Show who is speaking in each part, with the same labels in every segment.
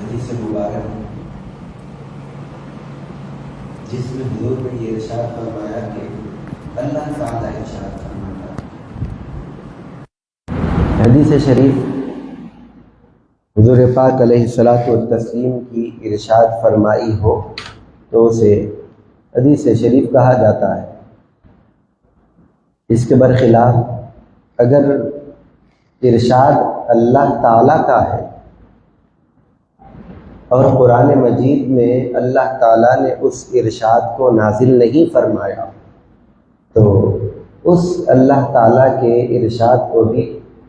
Speaker 1: حدیث مبارک جس میں حضور نے یہ ارشاد فرمایا کہ اللہ تعالیٰ ارشاد فرماتا ہے۔ حدیث شریف حضور پاک علیہ الصلاۃ والتسلیم کی ارشاد فرمائی ہو تو اسے حدیث شریف کہا جاتا ہے۔ اس کے برخلاف اگر ارشاد اللہ تعالیٰ کا ہے اور قرآن مجید میں اللہ تعالیٰ نے اس ارشاد کو نازل نہیں فرمایا تو اس اللہ تعالیٰ کے ارشاد کو بھی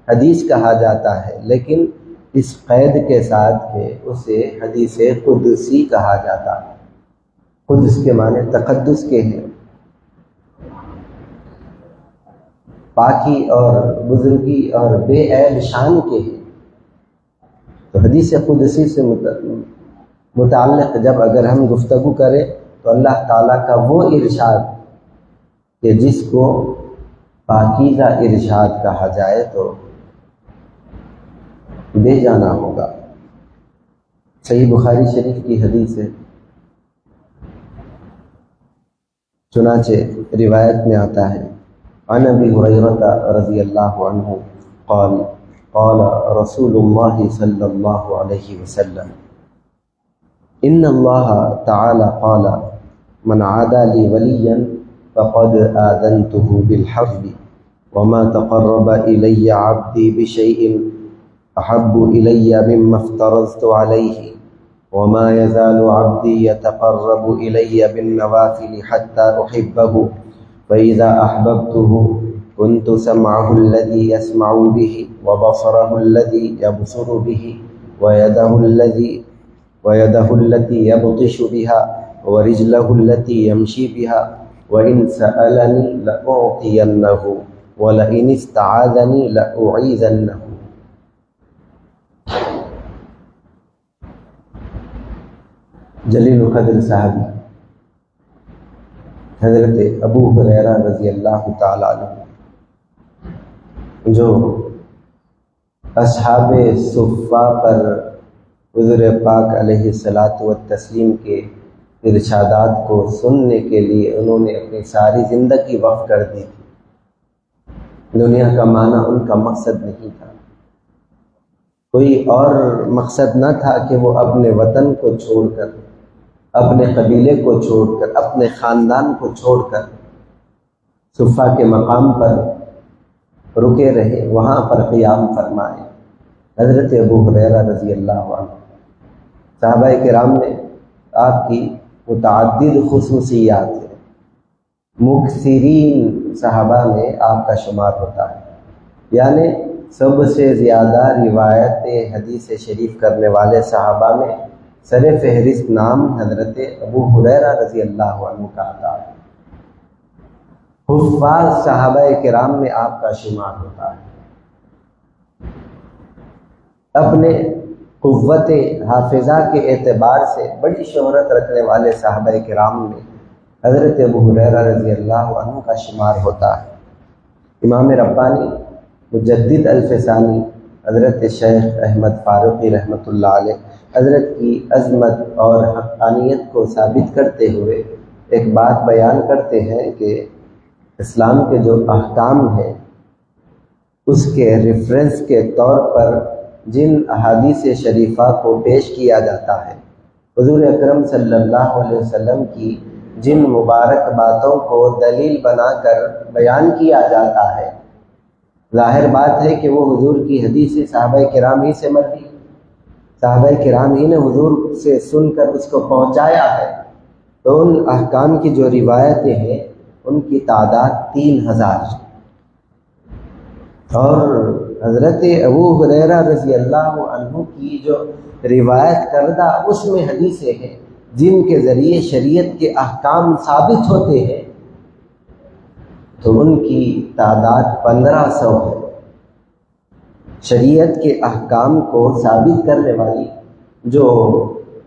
Speaker 1: حدیث کہا جاتا ہے، لیکن اس قید کے ساتھ کہ اسے حدیث قدسی کہا جاتا ہے۔ قدس کے معنی تقدس کے ہیں، پاکی اور بزرگی اور بے عیب شان کے ہیں۔ تو حدیث قدسی سے متعلق جب اگر ہم گفتگو کریں تو اللہ تعالیٰ کا وہ ارشاد کہ جس کو پاکیزہ ارشاد کہا جائے تو بے جانا ہوگا۔ صحیح بخاری شریف کی حدیث ہے، چنانچہ روایت میں آتا ہے عن ابی ہریرہ رضی اللہ عنہ قال قال رسول اللہ صلی اللہ علیہ وسلم ان اللہ تعالی قال من عادى لي وليا فقد آذنته بالحرب وما تقرب إلي عبدي بشيء أحب إلي مما افترضت عليه وما يزال عبدي يتقرب إلي بالنوافل حتى أحبه فإذا أحببته كنت سمعه الذي يسمع به وبصره الذي يبصر به ويده التي يبطش بها ورجله التي يمشي بها وإن سألني لأعطينه ولئن استعاذني لأعيذنه۔ جلیل القدر صحابی حضرت ابو ہریرہ رضی اللہ تعالیٰ عنہ جو اصحاب صفہ پر حضور پاک علیہ الصلاۃ والتسلیم کے ارشادات کو سننے کے لیے انہوں نے اپنی ساری زندگی وقف کر دی تھی۔ دنیا کا معنی ان کا مقصد نہیں تھا، کوئی اور مقصد نہ تھا کہ وہ اپنے وطن کو چھوڑ کر، اپنے قبیلے کو چھوڑ کر، اپنے خاندان کو چھوڑ کر صفہ کے مقام پر رکے رہے، وہاں پر قیام فرمائے۔ حضرت ابو ہریرہ رضی اللہ عنہ صحابہ کرام میں آپ کی متعدد خصوصیات ہیں، مکثرین صحابہ میں آپ کا شمار ہوتا ہے، یعنی سب سے زیادہ روایت حدیث شریف کرنے والے صحابہ میں سر فہرست نام حضرت ابو ہریرہ رضی اللہ عنہ کا آتا ہے۔ حفاظ صحابہ کرام میں آپ کا شمار ہوتا ہے۔ اپنے قوت حافظہ کے اعتبار سے بڑی شہرت رکھنے والے صحابہ کرام میں حضرت ابو ہریرہ رضی اللہ عنہ کا شمار ہوتا ہے۔ امام ربانی مجدد الفسانی حضرت شیخ احمد فاروقی رحمۃ اللہ علیہ حضرت کی عظمت اور حقانیت کو ثابت کرتے ہوئے ایک بات بیان کرتے ہیں کہ اسلام کے جو احکام ہیں اس کے ریفرنس کے طور پر جن احادیث شریفہ کو پیش کیا جاتا ہے، حضور اکرم صلی اللہ علیہ وسلم کی جن مبارک باتوں کو دلیل بنا کر بیان کیا جاتا ہے، ظاہر بات ہے کہ وہ حضور کی حدیث صحابہ کرام ہی سے مروی، صحابہ کرام ہی نے حضور سے سن کر اس کو پہنچایا ہے۔ تو ان احکام کی جو روایتیں ہیں ان کی تعداد 3000 اور حضرت ابو ہریرہ رضی اللہ عنہ کی جو روایت کردہ اس میں حدیثیں ہیں جن کے ذریعے شریعت کے احکام ثابت ہوتے ہیں، تو ان کی تعداد 1500 ہے۔ شریعت کے احکام کو ثابت کرنے والی جو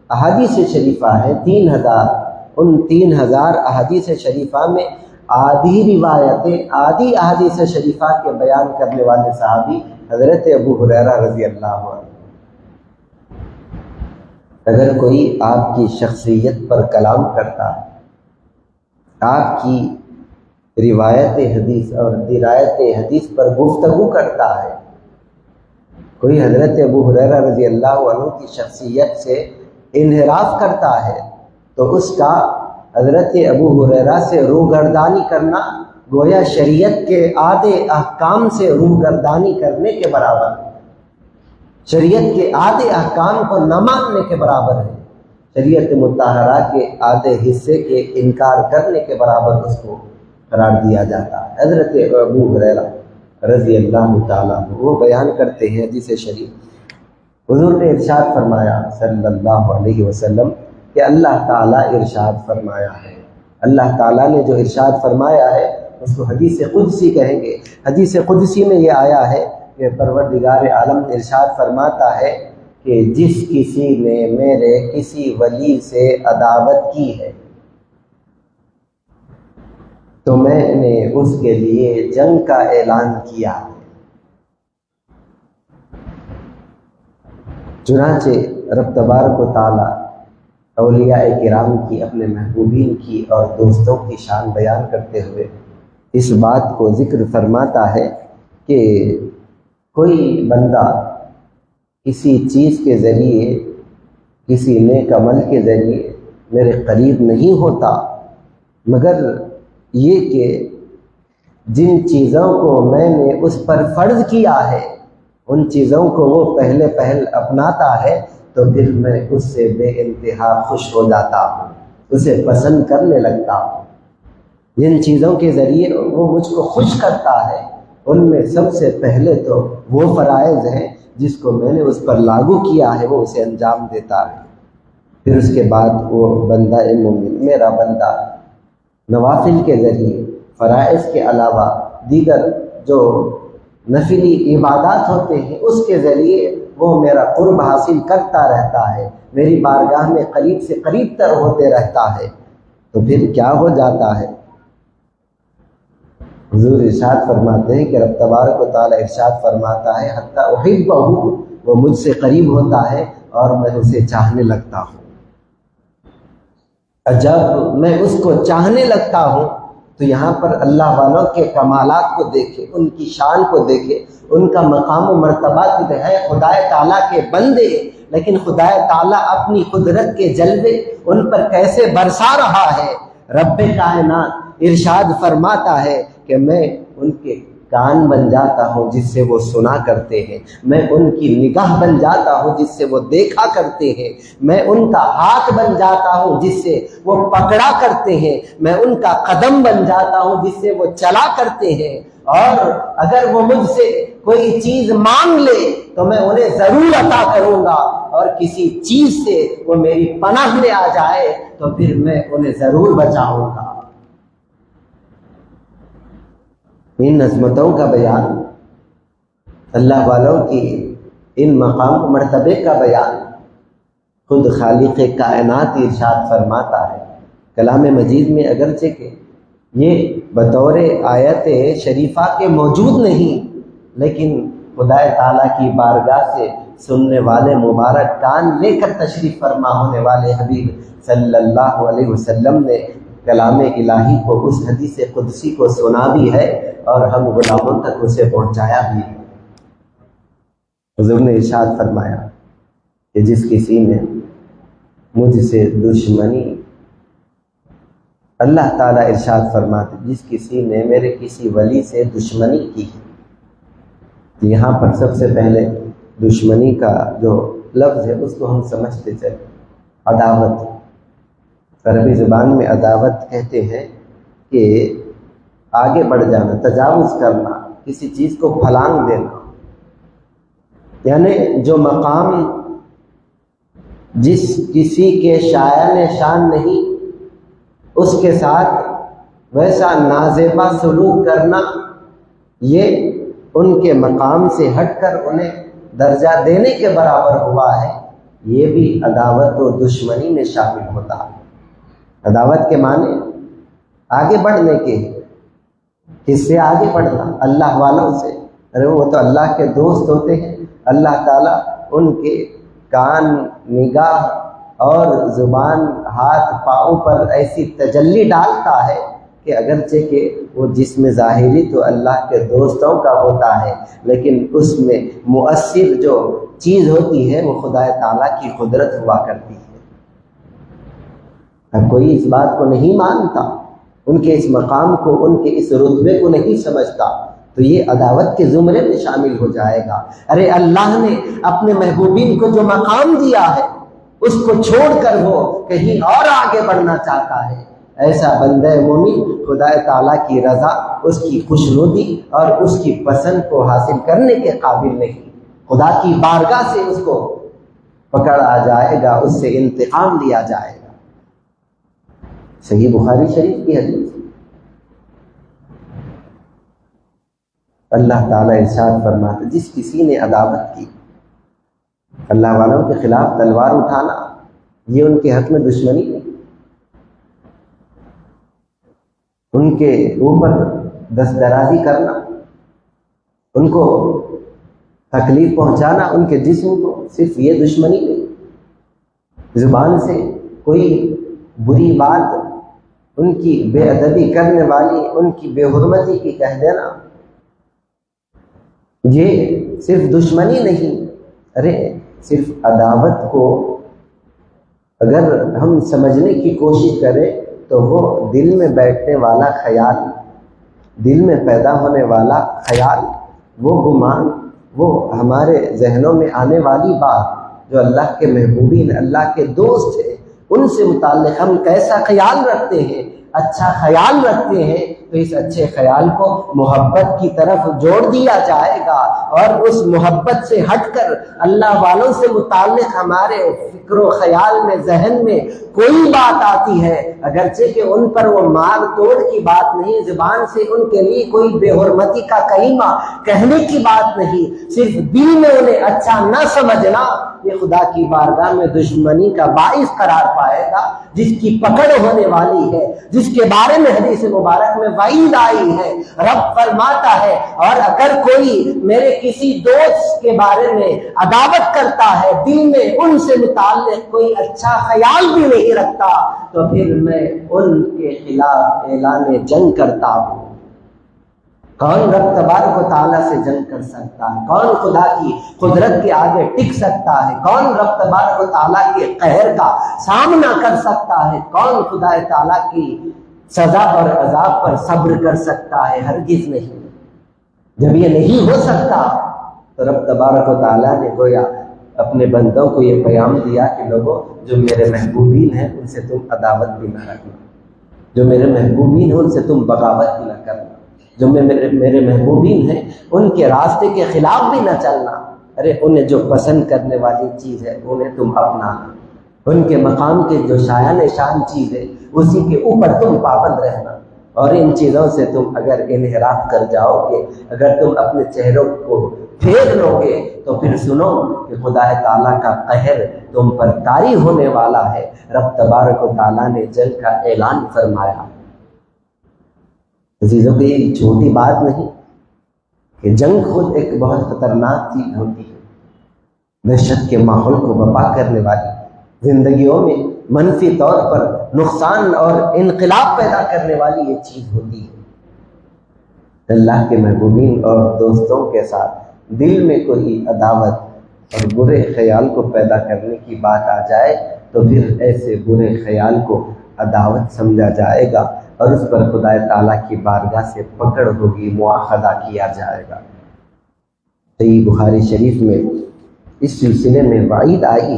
Speaker 1: احادیث شریفہ ہے 3000، ان 3000 احادیث شریفہ میں آدھی روایتیں، آدھی احادیث شریفہ کے بیان کرنے والے صحابی حضرت ابو ہریرہ رضی اللہ عنہ۔ اگر کوئی آپ کی شخصیت پر کلام کرتا ہے، آپ کی روایت حدیث اور درایت حدیث پر گفتگو کرتا ہے، کوئی حضرت ابو ہریرہ رضی اللہ عنہ کی شخصیت سے انحراف کرتا ہے، تو اس کا حضرت ابو ہریرہ سے روگردانی کرنا گویا شریعت کے آدھے احکام سے روگردانی کرنے کے برابر ہے، شریعت کے آدھے احکام کو نہ ماننے کے برابر ہے، شریعت مطہرہ کے آدھے حصے کے انکار کرنے کے برابر اس کو قرار دیا جاتا ہے۔ حضرت ابو ہریرہ رضی اللہ تعالیٰ عنہ وہ بیان کرتے ہیں حدیث شریف، حضور نے ارشاد فرمایا صلی اللہ علیہ وسلم کہ اللہ تعالیٰ ارشاد فرمایا ہے، اللہ تعالیٰ نے جو ارشاد فرمایا ہے اس کو حدیث قدسی کہیں گے۔ حدیث قدسی میں یہ آیا ہے کہ پروردگار عالم ارشاد فرماتا ہے کہ جس کسی نے میرے کسی ولی سے عداوت کی ہے تو میں نے اس کے لیے جنگ کا اعلان کیا ہے۔ چنانچہ رب تبارک و تعالی اولیاء کرام کی، اپنے محبوبین کی اور دوستوں کی شان بیان کرتے ہوئے اس بات کو ذکر فرماتا ہے کہ کوئی بندہ کسی چیز کے ذریعے، کسی نیک عمل کے ذریعے میرے قریب نہیں ہوتا مگر یہ کہ جن چیزوں کو میں نے اس پر فرض کیا ہے ان چیزوں کو وہ پہلے پہل اپناتا ہے تو پھر میں اس سے بے انتہا خوش ہو جاتا ہوں، اسے پسند کرنے لگتا ہوں۔ جن چیزوں کے ذریعے وہ مجھ کو خوش کرتا ہے ان میں سب سے پہلے تو وہ فرائض ہیں جس کو میں نے اس پر لاگو کیا ہے، وہ اسے انجام دیتا ہے۔ پھر اس کے بعد وہ بندہ مومن، میرا بندہ نوافل کے ذریعے، فرائض کے علاوہ دیگر جو نفلی عبادات ہوتے ہیں اس کے ذریعے وہ میرا قرب حاصل کرتا رہتا ہے، میری بارگاہ میں قریب سے قریب تر ہوتے رہتا ہے، تو پھر کیا ہو جاتا ہے؟ حضور ارشاد فرماتے ہیں کہ رب تبارک و تعالی ارشاد فرماتا ہے حتی احبہ، وہ مجھ سے قریب ہوتا ہے اور میں اسے چاہنے لگتا ہوں۔ جب میں اس کو چاہنے لگتا ہوں تو یہاں پر اللہ والوں کے کمالات کو دیکھے، ان کی شان کو دیکھے، ان کا مقام و مرتبہ کی ہے خدا تعالیٰ کے بندے، لیکن خدا تعالیٰ اپنی قدرت کے جلوے ان پر کیسے برسا رہا ہے۔ رب کائنات ارشاد فرماتا ہے کہ میں ان کے کان بن جاتا ہوں جس سے وہ سنا کرتے ہیں، میں ان کی نگاہ بن جاتا ہوں جس سے وہ دیکھا کرتے ہیں، میں ان کا ہاتھ بن جاتا ہوں جس سے وہ پکڑا کرتے ہیں، میں ان کا قدم بن جاتا ہوں جس سے وہ چلا کرتے ہیں، اور اگر وہ مجھ سے کوئی چیز مانگ لے تو میں انہیں ضرور عطا کروں گا، اور کسی چیز سے وہ میری پناہ میں آ جائے تو پھر میں انہیں ضرور بچاؤں گا۔ ان عظمتوں کا بیان، اللہ والوں کی ان مقام و مرتبے کا بیان خود خالق کائنات ارشاد فرماتا ہے کلام مجید میں، اگرچہ کہ یہ بطور آیت شریفہ کے موجود نہیں، لیکن خدا تعالیٰ کی بارگاہ سے سننے والے مبارک کان لے کر تشریف فرما ہونے والے حبیب صلی اللہ علیہ وسلم نے کلام الہی کو، اس حدیث قدسی کو سنا بھی ہے اور ہم غلاموں تک اسے پہنچایا بھی ہے۔ حضور نے ارشاد فرمایا کہ جس کسی نے مجھ سے دشمنی، اللہ تعالیٰ ارشاد فرماتے جس کسی نے میرے کسی ولی سے دشمنی کی، یہاں پر سب سے پہلے دشمنی کا جو لفظ ہے اس کو ہم سمجھتے چلیں، عداوت۔ عربی زبان میں عداوت کہتے ہیں کہ آگے بڑھ جانا، تجاوز کرنا، کسی چیز کو پھلانگ دینا، یعنی جو مقام جس کسی کے شایان شان نہیں اس کے ساتھ ویسا نازیبا سلوک کرنا، یہ ان کے مقام سے ہٹ کر انہیں درجہ دینے کے برابر ہوا ہے، یہ بھی عداوت و دشمنی میں شامل ہوتا ہے۔ عداوت کے معنی آگے بڑھنے کے، کس سے آگے بڑھنا؟ اللہ والوں سے۔ ارے وہ تو اللہ کے دوست ہوتے ہیں، اللہ تعالیٰ ان کے کان، نگاہ اور زبان ہاتھ پاؤں پر ایسی تجلی ڈالتا ہے کہ اگرچہ کہ وہ جسم ظاہری تو اللہ کے دوستوں کا ہوتا ہے، لیکن اس میں مؤثر جو چیز ہوتی ہے وہ خدا تعالیٰ کی قدرت ہوا کرتی ہے۔ اب کوئی اس بات کو نہیں مانتا، ان کے اس مقام کو، ان کے اس رتبے کو نہیں سمجھتا، تو یہ عداوت کے زمرے میں شامل ہو جائے گا۔ ارے اللہ نے اپنے محبوبین کو جو مقام دیا ہے اس کو چھوڑ کر وہ کہیں اور آگے بڑھنا چاہتا ہے۔ ایسا بندہ مومن خدا تعالیٰ کی رضا، اس کی خوشنودی اور اس کی پسند کو حاصل کرنے کے قابل نہیں۔ خدا کی بارگاہ سے اس کو پکڑا جائے گا، اس سے انتقام لیا جائے گا۔ صحیح بخاری شریف کی حدیث۔ اللہ تعالیٰ ارشاد فرماتا، جس کسی نے عداوت کی، اللہ والوں کے خلاف تلوار اٹھانا یہ ان کے حق میں دشمنی نہیں، ان کے اوپر دست درازی کرنا، ان کو تکلیف پہنچانا ان کے جسم کو، صرف یہ دشمنی نہیں۔ زبان سے کوئی بری بات ان کی بے ادبی کرنے والی، ان کی بے حرمتی کی کہہ دینا، یہ صرف دشمنی نہیں۔ ارے صرف عداوت کو اگر ہم سمجھنے کی کوشش کریں تو وہ دل میں بیٹھنے والا خیال، دل میں پیدا ہونے والا خیال، وہ گمان، وہ ہمارے ذہنوں میں آنے والی بات جو اللہ کے محبوبین، اللہ کے دوست ہیں، ان سے متعلق ہم کیسا خیال رکھتے ہیں، اچھا خیال رکھتے ہیں تو اس اچھے خیال کو محبت کی طرف جوڑ دیا جائے گا، اور اس محبت سے ہٹ کر اللہ والوں سے متعلق ہمارے فکر و خیال میں، ذہن میں کوئی بات آتی ہے، اگرچہ کہ ان پر وہ مار توڑ کی بات نہیں، زبان سے ان کے لیے کوئی بے حرمتی کا کلمہ کہنے کی بات نہیں، صرف دل میں انہیں اچھا نہ سمجھنا، یہ خدا کی بارگاہ میں دشمنی کا باعث قرار پائے گا، جس کی پکڑ ہونے والی ہے، جس کے بارے میں حدیث مبارک میں وعید آئی ہے۔ رب فرماتا ہے، اور اگر کوئی میرے کسی دوست کے بارے میں عداوت کرتا ہے، دل میں ان سے متعلق کوئی اچھا خیال بھی نہیں رکھتا، تو پھر میں ان کے خلاف اعلان جنگ کرتا ہوں۔ کون رب تبارک و تعالیٰ سے جنگ کر سکتا ہے؟ کون خدا کی قدرت کے آگے ٹک سکتا ہے؟ کون رب تبارک و تعالیٰ کے قہر کا سامنا کر سکتا ہے؟ کون خدا تعالیٰ کی سزا اور عذاب پر صبر کر سکتا ہے؟ ہرگز نہیں۔ جب یہ نہیں ہو سکتا تو رب تبارک و تعالیٰ نے گویا اپنے بندوں کو یہ پیغام دیا کہ لوگوں، جو میرے محبوبین ہیں ان سے تم عداوت بھی نہ رکھنا، جو میرے محبوبین ہیں ان سے تم بغاوت بھی نہ کرنا، جو میرے محبوبین ہیں ان کے راستے کے خلاف بھی نہ چلنا۔ ارے انہیں جو پسند کرنے والی چیز ہے انہیں تم اپنانا، ان کے مقام کے جو شایان شان چیز ہے اسی کے اوپر تم پابند رہنا، اور ان چیزوں سے تم اگر انحراف کر جاؤ گے، اگر تم اپنے چہروں کو پھیر لو گے تو پھر سنو کہ خدا تعالیٰ کا قہر تم پر طاری ہونے والا ہے۔ رب تبارک و تعالیٰ نے جنگ کا اعلان فرمایا۔ عزیزوں کی یہ چھوٹی بات نہیں کہ جنگ خود ایک بہت خطرناک چیز ہوتی ہے، دہشت کے ماحول کو برپا کرنے والی، زندگیوں میں منفی طور پر نقصان اور انقلاب پیدا کرنے والی یہ چیز ہوتی ہے۔ اللہ کے محبوبین اور دوستوں کے ساتھ دل میں کوئی عداوت اور برے خیال کو پیدا کرنے کی بات آ جائے تو پھر ایسے برے خیال کو عداوت سمجھا جائے گا، اور اس پر خدا تعالیٰ کی بارگاہ سے پکڑ ہوگی، مواخذہ کیا جائے گا۔ صحیح بخاری شریف میں اس سلسلے میں وعید آئی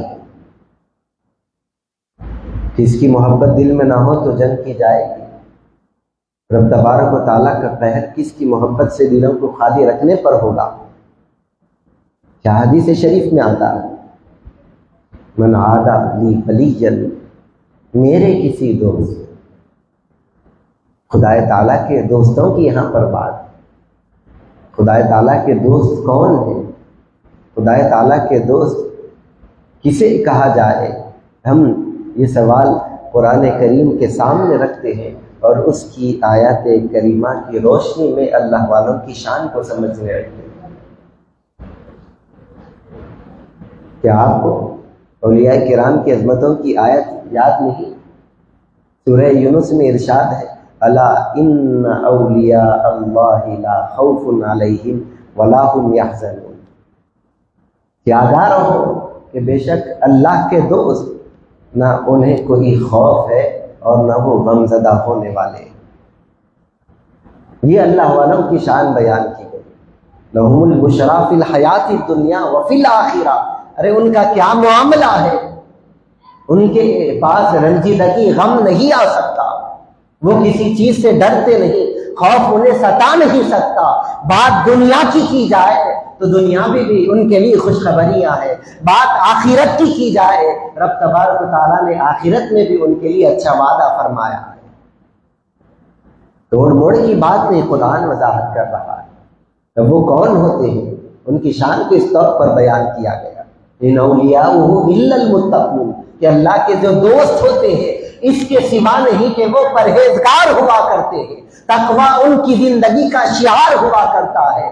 Speaker 1: کہ اس کی محبت دل میں نہ ہو تو جنگ کی جائے گی۔ رب تبارک و تعالیٰ کا قہر کس کی محبت سے دلوں کو خالی رکھنے پر ہوگا؟ کیا حدیث شریف میں آتا ہے، من عادی لی ولیًا، میرے کسی دوست، خدا تعالیٰ کے دوستوں کی یہاں پر بات، خدا تعالیٰ کے دوست کون ہیں؟ خدا تعالیٰ کے دوست کسے کہا جائے؟ ہم یہ سوال قرآن کریم کے سامنے رکھتے ہیں اور اس کی آیات کریمہ کی روشنی میں اللہ والوں کی شان کو سمجھنے رکھتے ہیں۔ کیا آپ کو اولیاء کرام کی عظمتوں کی آیت یاد نہیں؟ سورہ یونس میں ارشاد ہے الا ان اولیاء اللہ لا خوف علیہم ولا هم یحزنون، کہ آگاہ رہو کہ بے شک اللہ کے دوست نہ انہیں کوئی خوف ہے اور نہ وہ غم زدہ ہونے والے۔ یہ اللہ والوں کی شان بیان کی گئی، لہم البشریٰ فی الحیات الدنیا وفی الآخرہ۔ ارے ان کا کیا معاملہ ہے، ان کے پاس رنجیدگی غم نہیں آ سکتا، وہ کسی چیز سے ڈرتے نہیں، خوف انہیں ستا نہیں سکتا۔ بات دنیا کی جائے تو دنیا میں بھی ان کے لیے خوشخبریاں ہیں، بات آخرت کی جائے رب تبارک و تعالیٰ نے آخرت میں بھی ان کے لیے اچھا وعدہ فرمایا ہے۔ توڑ موڑ کی بات نہیں، قرآن وضاحت کر رہا ہے کہ وہ کون ہوتے ہیں، ان کی شان کو اس طور پر بیان کیا گیا ان اولیاءہ الا المتقون، کہ اللہ کے جو دوست ہوتے ہیں اس کے سوا نہیں کہ وہ پرہیزگار ہوا کرتے ہیں، تقویٰ ان کی زندگی کا شعار ہوا کرتا ہے۔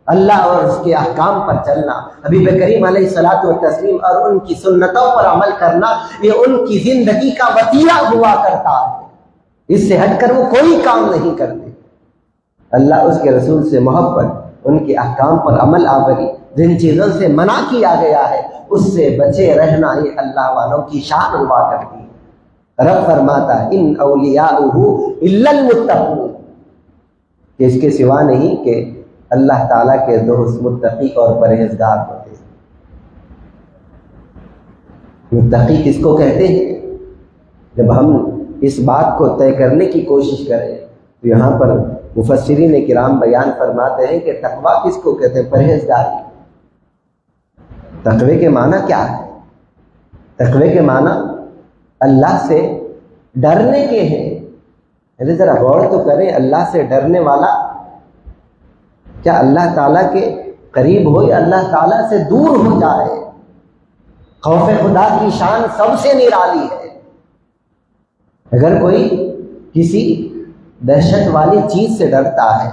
Speaker 1: اللہ اور اس کے احکام پر چلنا، حبیب کریم علیہ الصلوۃ والتسلیم اور ان کی سنتوں پر عمل کرنا، یہ ان کی زندگی کا وسیلہ ہوا کرتا ہے، اس سے ہٹ کر وہ کوئی کام نہیں کرتے۔ اللہ اس کے رسول سے محبت، ان کے احکام پر عمل آوری، جن چیزوں سے منع کیا گیا ہے اس سے بچے رہنا، یہ اللہ والوں کی شان ہوا کرتی ہے۔ رب فرماتا ہے ان اولیاءہ الا المتقون، کہ اس کے سوا نہیں کہ اللہ تعالیٰ کے دوست متقی اور پرہیزگار ہوتے ہیں۔ متقی کس کو کہتے ہیں؟ جب ہم اس بات کو طے کرنے کی کوشش کریں تو یہاں پر مفسرین کرام بیان فرماتے ہیں کہ تقویٰ کس کو کہتے ہیں؟ پرہیزگاری۔ تقوی کے معنی کیا ہے؟ تقوی کے معنی اللہ سے ڈرنے کے ہیں۔ ذرا غور تو کریں، اللہ سے ڈرنے والا کیا اللہ تعالیٰ کے قریب ہو یا اللہ تعالیٰ سے دور ہو جائے؟ خوف خدا کی شان سب سے نرالی ہے۔ اگر کوئی کسی دہشت والی چیز سے ڈرتا ہے،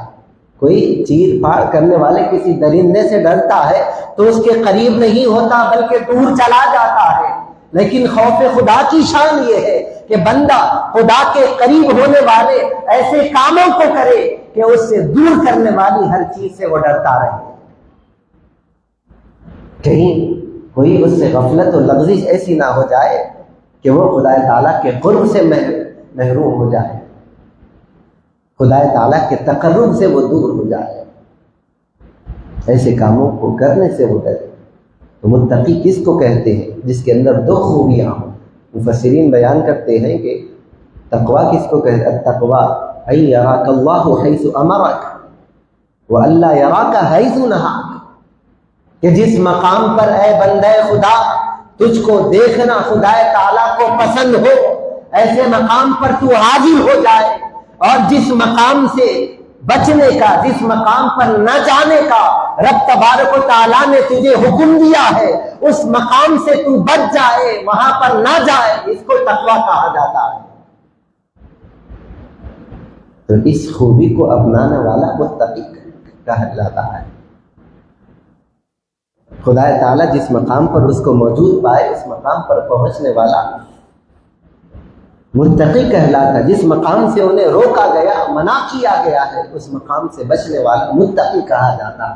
Speaker 1: کوئی چیر پھاڑ کرنے والے کسی درندے سے ڈرتا ہے تو اس کے قریب نہیں ہوتا بلکہ دور چلا جاتا ہے۔ لیکن خوف خدا کی شان یہ ہے کہ بندہ خدا کے قریب ہونے والے ایسے کاموں کو کرے کہ اس سے دور کرنے والی ہر چیز سے وہ ڈرتا رہے۔ کہیں کوئی اس سے غفلت و لغزش ایسی نہ ہو جائے کہ وہ خدا تعالیٰ کے قرب سے محروم ہو جائے، خدا تعالیٰ کے تقرب سے وہ دور ہو جائے، ایسے کاموں کو کرنے سے وہ ڈرے۔ تو متقی کس کو کہتے ہیں؟ جس کے اندر دو خوبیاں ہوں۔ مفسرین بیان کرتے ہیں کہ تقویٰ کس کو کہتے ہیں؟ التقویٰ ان یراک اللہ حیث امرک والا یراک حیث نہاک، کہ جس مقام پر اے بندہ خدا تجھ کو دیکھنا خدا تعالیٰ کو پسند ہو، ایسے مقام پر تو حاضر ہو جائے، اور جس مقام سے بچنے کا، جس مقام پر نہ جانے کا رب تبارک و تعالیٰ نے تجھے حکم دیا ہے اس مقام سے تو بچ جائے، وہاں پر نہ جائے، اس کو تقویٰ کہا جاتا ہے۔ تو اس خوبی کو اپنانے والا متقی کہلاتا ہے۔ خدا تعالیٰ جس مقام پر اس کو موجود پائے اس مقام پر پہنچنے والا متقی کہلاتا ہے۔ جس مقام سے انہیں روکا گیا، منع کیا گیا ہے، اس مقام سے بچنے والا متقی کہا جاتا ہے۔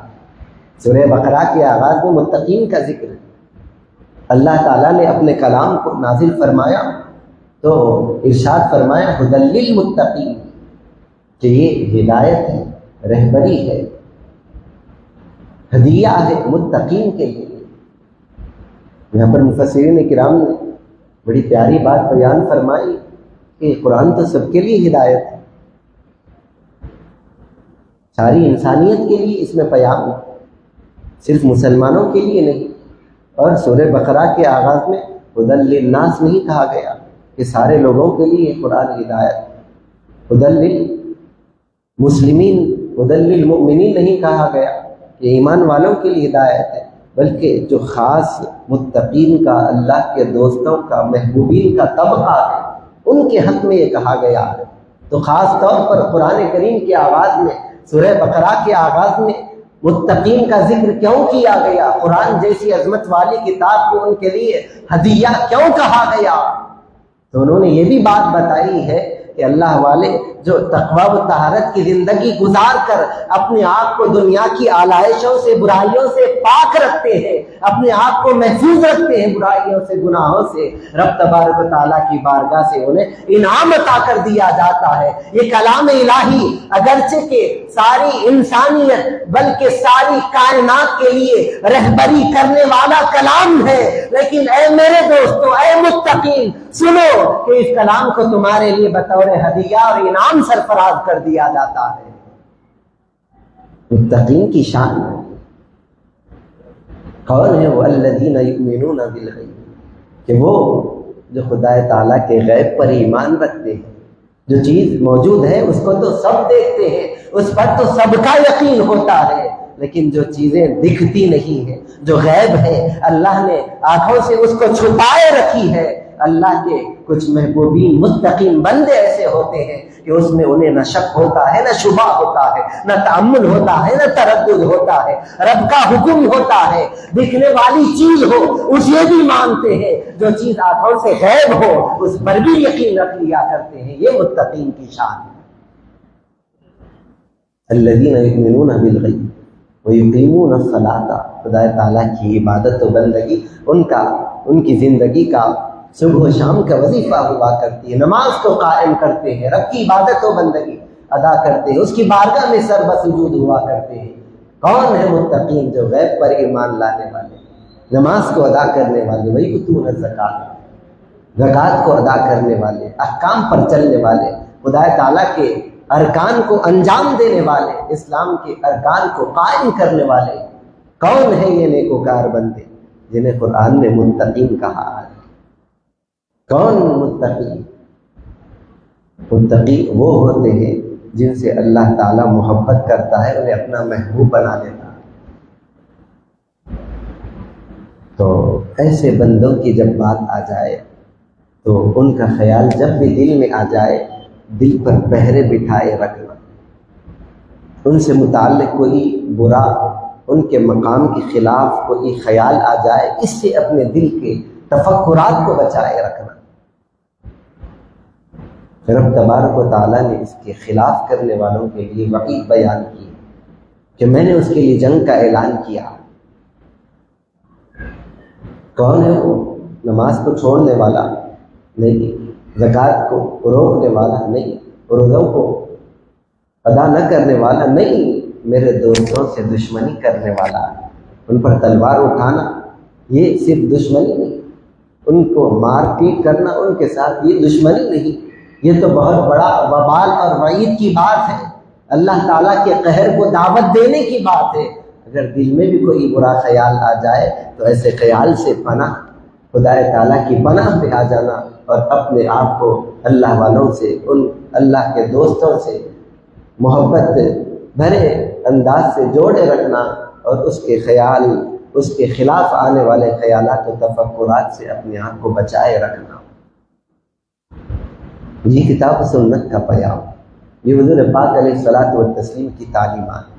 Speaker 1: سورہ بقرہ کے آغاز میں متقین کا ذکر ہے۔ اللہ تعالیٰ نے اپنے کلام کو نازل فرمایا تو ارشاد فرمایا ھدی للمتقین، کہ یہ ہدایت ہے، رہبری ہے، ہدیہ ہے متقین کے لیے۔ یہاں پر مفسرین کرام نے بڑی پیاری بات بیان فرمائی کہ قرآن تو سب کے لیے ہدایت ہے، ساری انسانیت کے لیے اس میں پیام ہے، صرف مسلمانوں کے لیے نہیں۔ اور سورہ بقرہ کے آغاز میں ھدی للناس نہیں کہا گیا کہ سارے لوگوں کے لیے قرآن ہدایت ہے، ھدی للمسلمین، ھدی للمؤمنین نہیں کہا گیا کہ ایمان والوں کے لیے ہدایت ہے، بلکہ جو خاص متقین کا، اللہ کے دوستوں کا، محبوبین کا طبقہ ہے ان کے حق میں یہ کہا گیا ہے۔ تو خاص طور پر قرآن کریم کے آغاز میں، سورہ بقرہ کے آغاز میں متقین کا ذکر کیوں کیا گیا؟ قرآن جیسی عظمت والی کتاب کو ان کے لیے ہدیہ کیوں کہا گیا؟ تو انہوں نے یہ بھی بات بتائی ہے کہ اللہ والے جو تقوی و طہارت کی زندگی گزار کر اپنے آپ کو دنیا کی آلائشوں سے برائیوں سے پاک رکھتے ہیں، اپنے آپ کو محفوظ رکھتے ہیں برائیوں سے گناہوں سے، رب تبارک و تعالیٰ کی بارگاہ سے انہیں انعام عطا کر دیا جاتا ہے۔ یہ کلام الہی اگرچہ کہ ساری انسانیت بلکہ ساری کائنات کے لیے رہبری کرنے والا کلام ہے، لیکن اے میرے دوستو، اے متقین، سنو کہ اس کلام کو تمہارے لیے بطور ہدیہ اور انعام سرفراز کر دیا جاتا ہے۔ متقین کی شان کون ہے؟ وہ الذین یؤمنون بالغیب، کہ وہ جو خدا تعالیٰ کے غیب پر ایمان رکھتے ہیں۔ جو چیز موجود ہے اس کو تو سب دیکھتے ہیں، اس پر تو سب کا یقین ہوتا ہے، لیکن جو چیزیں دکھتی نہیں ہیں، جو غیب ہے، اللہ نے آنکھوں سے اس کو چھپائے رکھی ہے۔ اللہ کے کچھ محبوبین متقین بندے ایسے ہوتے ہیں کہ اس میں انہیں نہ شک ہوتا ہے، نہ شبہ ہوتا ہے، نہ تأمل ہوتا ہے، نہ تردد ہوتا ہے، رب کا حکم ہوتا ہے، دکھنے والی چیز ہو اسے بھی مانتے ہیں، جو چیز آنکھوں سے غائب ہو اس پر بھی یقین رکھ لیا کرتے ہیں۔ یہ متقین کی شان ہے۔ الذین یؤمنون بالغیب ویقیمون الصلاۃ، خدا تعالیٰ کی عبادت و بندگی ان کی زندگی کا صبح و شام کا وظیفہ ہوا کرتی ہے۔ نماز کو قائم کرتے ہیں، رب کی عبادت و بندگی ادا کرتے ہیں، اس کی بارگاہ میں سر بسجود ہوا کرتے ہیں۔ کون ہے متقین؟ جو غیب پر ایمان لانے والے، نماز کو ادا کرنے والے، ویؤتون الزکوٰۃ، زکوٰۃ کو ادا کرنے والے، احکام پر چلنے والے، خدا تعالیٰ کے ارکان کو انجام دینے والے، اسلام کے ارکان کو قائم کرنے والے۔ کون ہے یہ نیکوکار بندے جنہیں قرآن نے متقین کہا ہے؟ کون متقی؟ متقی وہ ہوتے ہیں جن سے اللہ تعالیٰ محبت کرتا ہے، انہیں اپنا محبوب بنا لیتا ہے۔ تو ایسے بندوں کی جب بات آ جائے تو ان کا خیال جب بھی دل میں آ جائے، دل پر پہرے بٹھائے رکھنا۔ ان سے متعلق کوئی برا، ان کے مقام کے خلاف کوئی خیال آ جائے، اس سے اپنے دل کے تفکرات کو بچائے رکھنا۔ رب تبارک و تعالیٰ نے اس کے خلاف کرنے والوں کے لیے وعید بیان کی کہ میں نے اس کے لیے جنگ کا اعلان کیا۔ کون ہے وہ؟ نماز کو چھوڑنے والا نہیں، زکوٰۃ کو روکنے والا نہیں، روزوں کو ادا نہ کرنے والا نہیں، میرے دوستوں سے دشمنی کرنے والا، ان پر تلوار اٹھانا یہ صرف دشمنی نہیں، ان کو مار پیٹ کرنا ان کے ساتھ یہ دشمنی نہیں، یہ تو بہت بڑا وبال اور وعید کی بات ہے، اللہ تعالیٰ کے قہر کو دعوت دینے کی بات ہے۔ اگر دل میں بھی کوئی برا خیال آ جائے تو ایسے خیال سے پناہ، خدا تعالیٰ کی پناہ پہ آ جانا اور اپنے آپ کو اللہ والوں سے، ان اللہ کے دوستوں سے محبت بھرے انداز سے جوڑے رکھنا، اور اس کے خیال، اس کے خلاف آنے والے خیالات و تفکرات سے اپنے آپ کو بچائے رکھنا۔ یہ کتاب و سنت کا پیام، یہ حضور پاک علیہ الصلوۃ والتسلیم کی تعلیمات،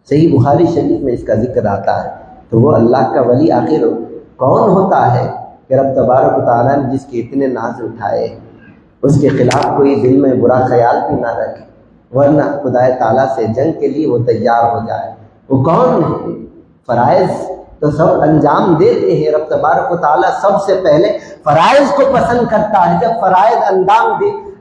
Speaker 1: صحیح بخاری شریف میں اس کا ذکر آتا ہے۔ تو وہ اللہ کا ولی آخر کون ہوتا ہے کہ رب تبارک و تعالیٰ نے جس کے اتنے ناز اٹھائے، اس کے خلاف کوئی دل میں برا خیال بھی نہ رکھے، ورنہ خدا تعالیٰ سے جنگ کے لیے وہ تیار ہو جائے۔ وہ کون ہے؟ فرائض تو سب انجام دیتے ہیں، رب تبارک و تعالیٰ سب سے پہلے فرائض کو پسند کرتا ہے۔ جب فرائض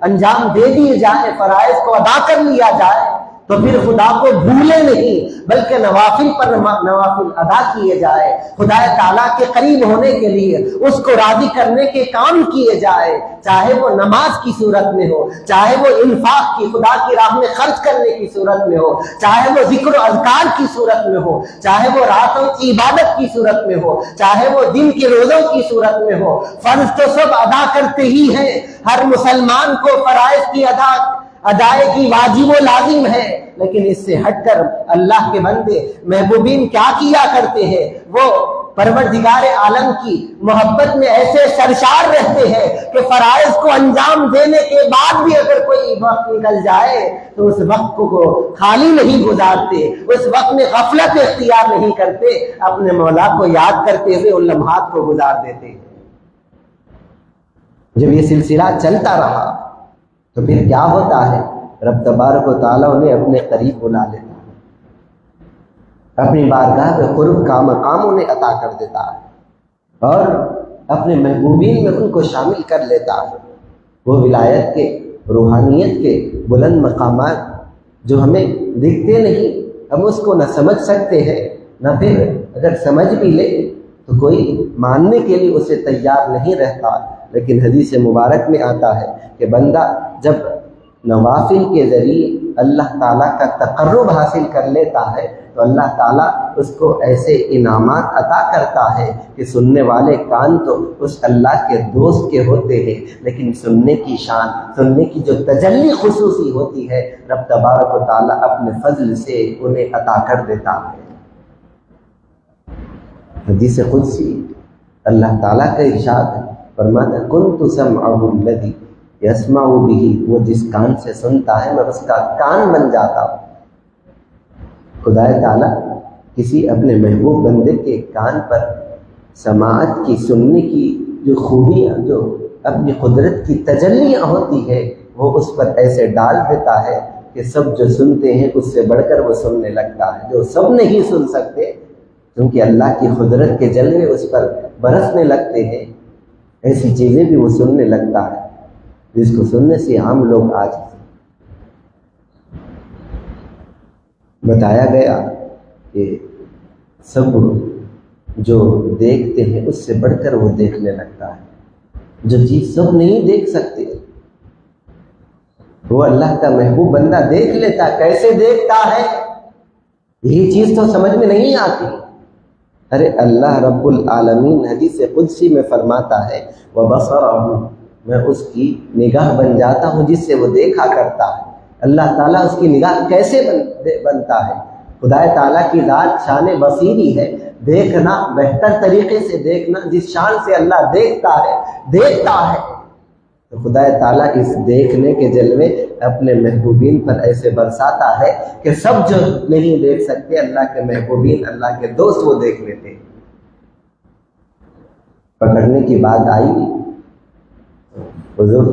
Speaker 1: انجام دے دیے جائیں، فرائض کو ادا کر لیا جائے تو پھر خدا کو بھولے نہیں، بلکہ نوافل پر نوافل ادا کیے جائے، خدا تعالیٰ کے قریب ہونے کے لیے اس کو راضی کرنے کے کام کیے جائے، چاہے وہ نماز کی صورت میں ہو، چاہے وہ انفاق کی، خدا کی راہ میں خرچ کرنے کی صورت میں ہو، چاہے وہ ذکر و اذکار کی صورت میں ہو، چاہے وہ راتوں کی عبادت کی صورت میں ہو، چاہے وہ دن کے روزوں کی صورت میں ہو۔ فرض تو سب ادا کرتے ہی ہیں، ہر مسلمان کو فرائض کی ادائیگی واجب و لازم ہے، لیکن اس سے ہٹ کر اللہ کے بندے محبوبین کیا کیا کرتے ہیں؟ وہ پروردگار عالم کی محبت میں ایسے سرشار رہتے ہیں کہ فرائض کو انجام دینے کے بعد بھی اگر کوئی وقت نکل جائے تو اس وقت کو خالی نہیں گزارتے، اس وقت میں غفلت اختیار نہیں کرتے، اپنے مولا کو یاد کرتے ہوئے ان لمحات کو گزار دیتے ہیں۔ جب یہ سلسلہ چلتا رہا تو پھر کیا ہوتا ہے، رب تبارک و تعالیٰ انہیں اپنے قریب بلا لیتا ہے، اپنی بارگاہ میں قرب کا مقام انہیں عطا کر دیتا ہے اور اپنے محبوبین میں ان کو شامل کر لیتا ہے۔ وہ ولایت کے، روحانیت کے بلند مقامات جو ہمیں دکھتے نہیں، ہم اس کو نہ سمجھ سکتے ہیں، نہ پھر اگر سمجھ بھی لے تو کوئی ماننے کے لیے اسے تیار نہیں رہتا۔ لیکن حدیث مبارک میں آتا ہے کہ بندہ جب نوافل کے ذریعے اللہ تعالیٰ کا تقرب حاصل کر لیتا ہے تو اللہ تعالیٰ اس کو ایسے انعامات عطا کرتا ہے کہ سننے والے کان تو اس اللہ کے دوست کے ہوتے ہیں، لیکن سننے کی شان، سننے کی جو تجلی خصوصی ہوتی ہے، رب تبارک و تعالیٰ اپنے فضل سے انہیں عطا کر دیتا ہے۔ حدیث قدسی اللہ تعالیٰ کا ارشاد ہے، فرماتا ہے کنت سمعہ الذی یسمع بہ، وہ جس کان سے سنتا ہے میں اس کا کان بن جاتا ہوں۔ خدا تعالیٰ کسی اپنے محبوب بندے کے کان پر سماعت کی، سننے کی جو خوبیاں، جو اپنی قدرت کی تجلیاں ہوتی ہے، وہ اس پر ایسے ڈال دیتا ہے کہ سب جو سنتے ہیں اس سے بڑھ کر وہ سننے لگتا ہے۔ جو سب نہیں سن سکتے کیونکہ اللہ کی قدرت کے جلوے اس پر برسنے لگتے ہیں، ایسی چیزیں بھی وہ سننے لگتا ہے جس کو سننے سے عام لوگ آج بتایا گیا کہ سب جو دیکھتے ہیں اس سے بڑھ کر وہ دیکھنے لگتا ہے۔ جو چیز سب نہیں دیکھ سکتے وہ اللہ کا محبوب بندہ دیکھ لیتا۔ کیسے دیکھتا ہے یہی چیز تو سمجھ میں نہیں آتی۔ ارے اللہ رب العالمین حدیث قدسی میں فرماتا ہے وَبَصَرَهُ، میں اس کی نگاہ بن جاتا ہوں جس سے وہ دیکھا کرتا ہے۔ اللہ تعالیٰ اس کی نگاہ کیسے بنتا ہے؟ خدا تعالیٰ کی ذات شان بصیری ہے، دیکھنا، بہتر طریقے سے دیکھنا، جس شان سے اللہ دیکھتا ہے تو خدا تعالیٰ اس دیکھنے کے جلوے اپنے محبوبین پر ایسے برساتا ہے کہ سب جو نہیں دیکھ سکتے اللہ کے محبوبین، اللہ کے دوست وہ دیکھ لیتے ہیں۔ پکڑنے کی بات آئی، حضور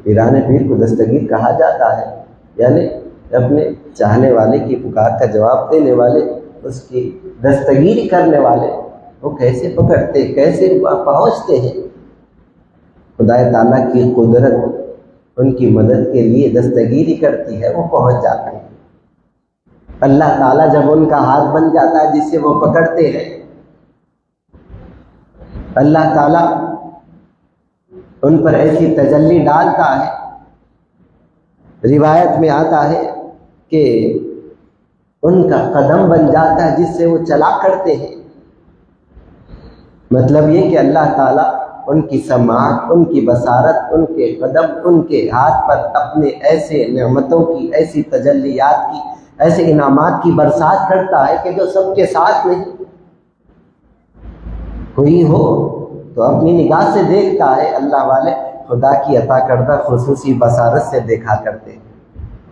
Speaker 1: پیران پیر کو دستگیر کہا جاتا ہے، یعنی اپنے چاہنے والے کی پکار کا جواب دینے والے، اس کی دستگیری کرنے والے، وہ کیسے پکڑتے، کیسے پہنچتے ہیں؟ خدا تعالیٰ کی قدرت ان کی مدد کے لیے دستگیری کرتی ہے، وہ پہنچ جاتے ہیں۔ اللہ تعالیٰ جب ان کا ہاتھ بن جاتا ہے جس سے وہ پکڑتے ہیں، اللہ تعالیٰ ان پر ایسی تجلی ڈالتا ہے۔ روایت میں آتا ہے کہ ان کا قدم بن جاتا ہے جس سے وہ چلا کرتے ہیں۔ مطلب یہ کہ اللہ تعالیٰ ان کی سماعت، ان کی بصارت، ان کے قدم، ان کے ہاتھ پر اپنے ایسے نعمتوں کی، ایسی تجلیات کی، ایسے انعامات کی برسات کرتا ہے کہ جو سب کے ساتھ نہیں۔ کوئی ہو تو اپنی نگاہ سے دیکھتا ہے، اللہ والے خدا کی عطا کردہ خصوصی بصارت سے دیکھا کرتے ہیں۔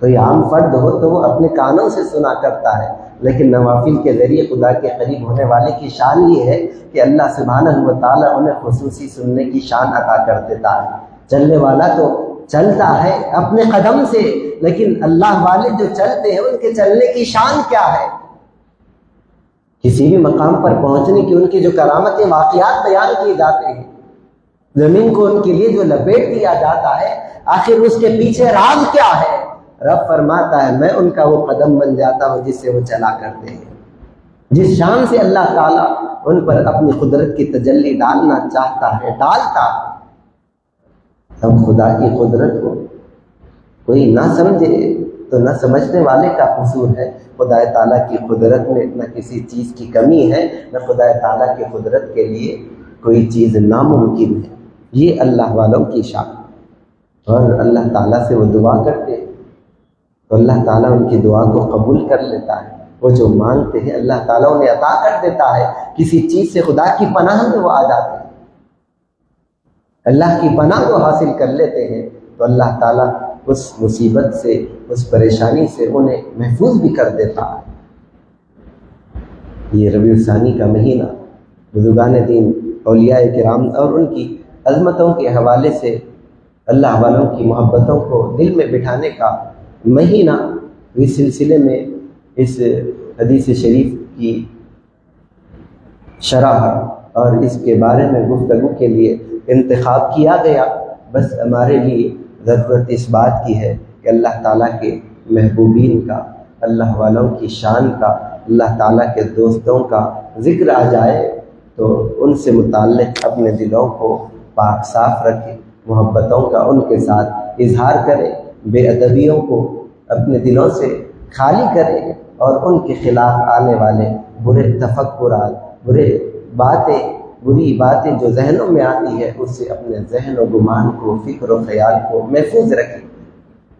Speaker 1: کوئی عام فرد ہو تو وہ اپنے کانوں سے سنا کرتا ہے، لیکن نوافل کے ذریعے خدا کے قریب ہونے والے کی شان یہ ہے کہ اللہ سبحانہ و تعالیٰ انہیں خصوصی سننے کی شان عطا کر دیتا ہے۔ چلنے والا تو چلتا ہے اپنے قدم سے، لیکن اللہ والے جو چلتے ہیں ان کے چلنے کی شان کیا ہے؟ کسی بھی مقام پر پہنچنے کی ان کی جو کرامتیں، واقعات بیان کیے جاتے ہیں، زمین کو ان کے لیے جو لپیٹ دیا جاتا ہے، آخر اس کے پیچھے راز کیا ہے؟ رب فرماتا ہے میں ان کا وہ قدم بن جاتا ہوں جس سے وہ چلا کرتے ہیں۔ جس شان سے اللہ تعالیٰ ان پر اپنی قدرت کی تجلی ڈالنا چاہتا ہے، ڈالتا ہے۔ اب خدا کی قدرت کو کوئی نہ سمجھے تو نہ سمجھنے والے کا قصور ہے۔ خدا تعالیٰ کی قدرت میں نہ کسی چیز کی کمی ہے، نہ خدا تعالیٰ کی قدرت کے لیے کوئی چیز ناممکن ہے۔ یہ اللہ والوں کی شان۔ اور اللہ تعالیٰ سے وہ دعا کرتے تو اللہ تعالیٰ ان کی دعا کو قبول کر لیتا ہے۔ وہ جو مانگتے ہیں اللہ تعالیٰ انہیں عطا کر دیتا ہے. کسی چیز سے خدا کی پناہ میں وہ آ جاتے ہیں، اللہ کی پناہ کو حاصل کر لیتے ہیں، تو اللہ تعالیٰ اس مصیبت سے، اس پریشانی سے انہیں محفوظ بھی کر دیتا ہے. یہ ربیع الثانی کا مہینہ بزرگان دین، اولیاء کرام اور ان کی عظمتوں کے حوالے سے اللہ والوں کی محبتوں کو دل میں بٹھانے کا مہینہ. اس سلسلے میں اس حدیث شریف کی شرح اور اس کے بارے میں گفتگو کے لیے انتخاب کیا گیا. بس ہمارے لیے ضرورت اس بات کی ہے کہ اللہ تعالیٰ کے محبوبین کا، اللہ والوں کی شان کا، اللہ تعالیٰ کے دوستوں کا ذکر آ جائے تو ان سے متعلق اپنے دلوں کو پاک صاف رکھے، محبتوں کا ان کے ساتھ اظہار کرے، بے ادبیوں کو اپنے دلوں سے خالی کرے اور ان کے خلاف آنے والے برے تفکرات، بری باتیں جو ذہنوں میں آتی ہے اس سے اپنے ذہن و گمان کو، فکر و خیال کو محفوظ رکھے.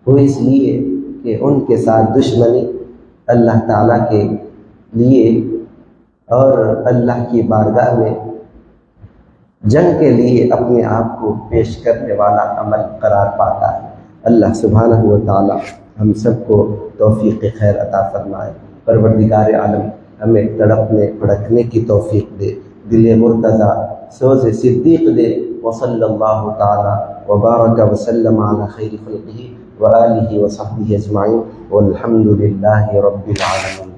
Speaker 1: وہ اس لیے کہ ان کے ساتھ دشمنی اللہ تعالیٰ کے لیے اور اللہ کی بارگاہ میں جنگ کے لیے اپنے آپ کو پیش کرنے والا عمل قرار پاتا ہے. اللہ سبحانہ و تعالیٰ ہم سب کو توفیق خیر عطا فرمائے. پروردگار عالم ہمیں تڑپنے پھڑکنے کی توفیق دے، دل مرتضیٰ سوز صدیق دے. وصلی اللہ تعالیٰ وبارک وسلم علی خیر خلقہ وآلہ وصحبہ اجمعین والحمد للہ رب العالمین.